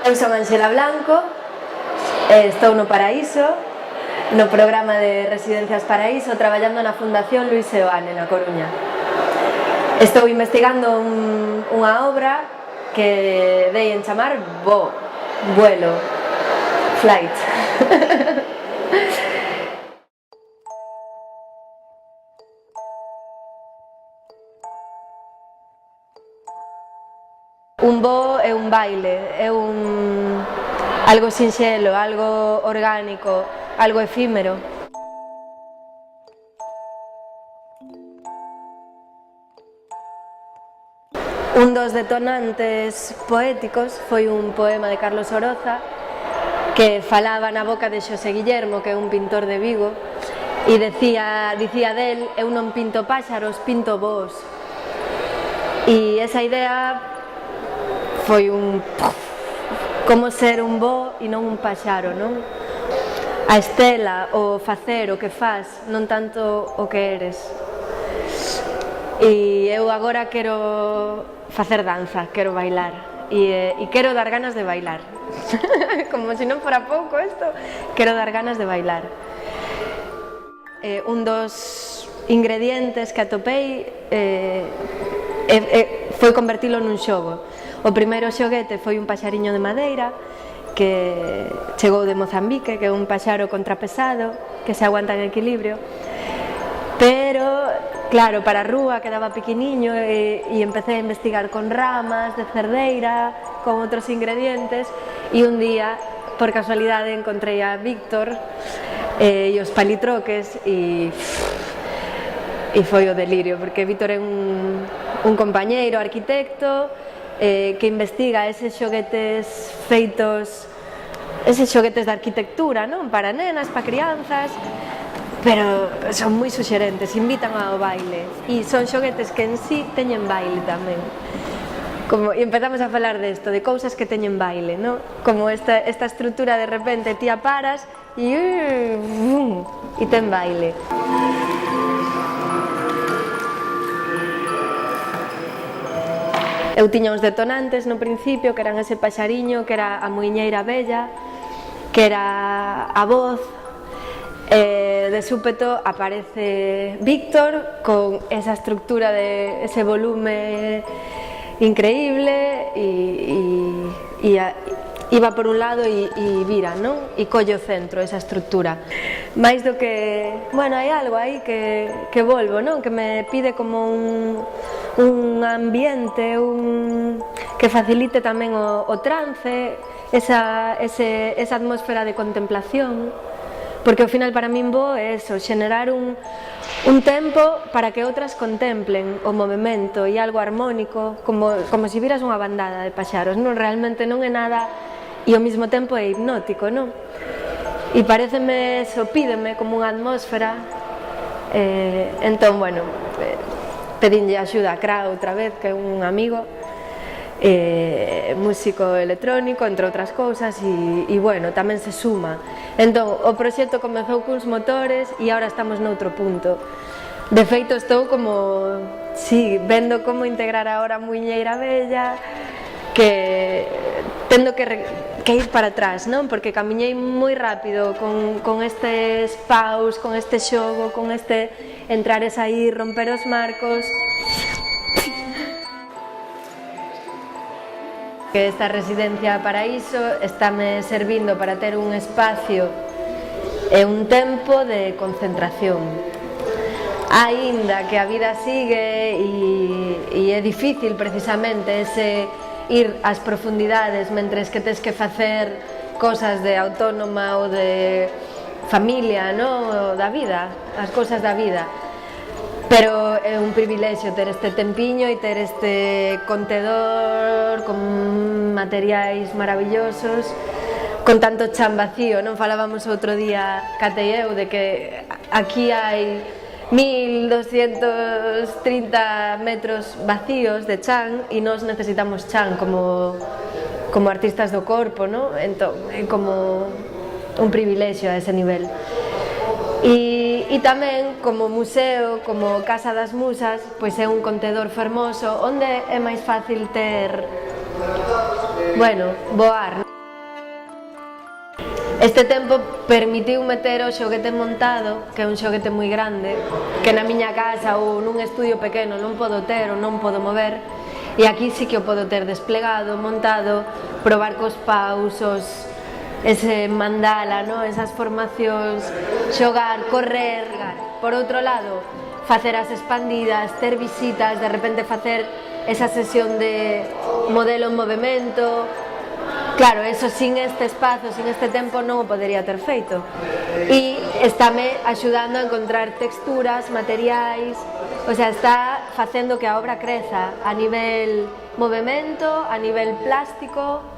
Eu son Anxela Blanco, estou no Paraíso, no programa de Residencias Paraíso, traballando na Fundación Luis Seoane, na Coruña. Estou investigando unha obra que dei en chamar vuelo, flight. Un voo é un baile, é algo sinxelo, algo orgánico, algo efímero. Un dos detonantes poéticos foi un poema de Carlos Oroza que falaba na boca de Xosé Guillermo, que é un pintor de Vigo, e dicía del: eu non pinto páxaros, pinto voos. E esa idea foi como ser un voo e non un paxaro, non? A estela, o facer, o que faz, non tanto o que eres. E eu agora quero facer danza, quero bailar e quero dar ganas de bailar. Como se non fora pouco isto, quero dar ganas de bailar. Un dos ingredientes que atopei foi convertilo nun xogo. O primeiro xoguete foi un paxariño de madeira que chegou de Mozambique, que é un paxaro contrapesado que se aguanta en equilibrio, pero claro, para a rúa quedaba pequeniño e empecé a investigar con ramas de cerdeira, con outros ingredientes, e un día, por casualidade, encontrei a Víctor e os palitroques e foi o delirio, porque Víctor é un compañeiro arquitecto que investiga eses xoguetes feitos, eses xoguetes de arquitectura, non? Para nenas, para crianzas, pero son moi suxerentes, invitan ao baile e son xoguetes que en sí teñen baile tamén. E empezamos a falar desto, de cousas que teñen baile, non? Como esta estrutura, de repente tía paras e ten baile. Eu tiña uns detonantes no principio, que eran ese paxariño, que era a muiñeira bella, que era a voz, e de súpeto aparece Víctor con esa estructura de ese volume increíble e iba por un lado e vira, non? E colle o centro, esa estructura. Mais do que, bueno, hai algo aí que volvo, non? Que me pide como un ambiente que facilite tamén o trance, esa atmósfera de contemplación, porque ao final para min bo é eso, xenerar un tempo para que outras contemplen o movimento e algo armónico, como se viras unha bandada de paxaros, non? Realmente non é nada e ao mesmo tempo é hipnótico, non? E pareceme eso, pídeme como unha atmósfera, entón, bueno, pedinlle axuda a Cra outra vez, que é un amigo, músico electrónico, entre outras cousas, e bueno, tamén se suma. Entón, o proxecto comezou cuns motores e agora estamos noutro punto. De feito, estou como, vendo como integrar agora a muiñeira bella, que tendo que ir para atrás, non? Porque camiñei moi rápido con estes paus, con este xogo, con este entrares aí, romper os marcos. Que esta residencia Paraíso estáme servindo para ter un espacio e un tempo de concentración. Aínda que a vida sigue e é difícil precisamente ese ir ás profundidades mentres que tes que facer cosas de autónoma ou de familia, non? Da vida, as cousas da vida. Pero é un privilexio ter este tempiño e ter este contedor con materiais maravillosos, con tanto chan vacío, non? Falábamos outro día, Cate e eu, de que aquí hai 1230 metros vacíos de chan e nós necesitamos chan como artistas do corpo, non? Entón, é como un privilexio a ese nivel. E tamén, como museo, como Casa das Musas, pois é un contedor fermoso onde é máis fácil ter, bueno, voar. Este tempo permitiu meter o xoguete montado, que é un xoguete moi grande, que na miña casa ou nun estudio pequeno non podo ter ou non podo mover, e aquí sí que o podo ter desplegado, montado, probar cos paus, ese mandala, no? Esas formacións, xogar, correr. Por outro lado, facer as expandidas, ter visitas, de repente facer esa sesión de modelo en movimento. Claro, eso sin este espazo, sin este tempo non o podería ter feito. E estáme axudando a encontrar texturas, materiais, o sea, está facendo que a obra creza a nivel movimento, a nivel plástico,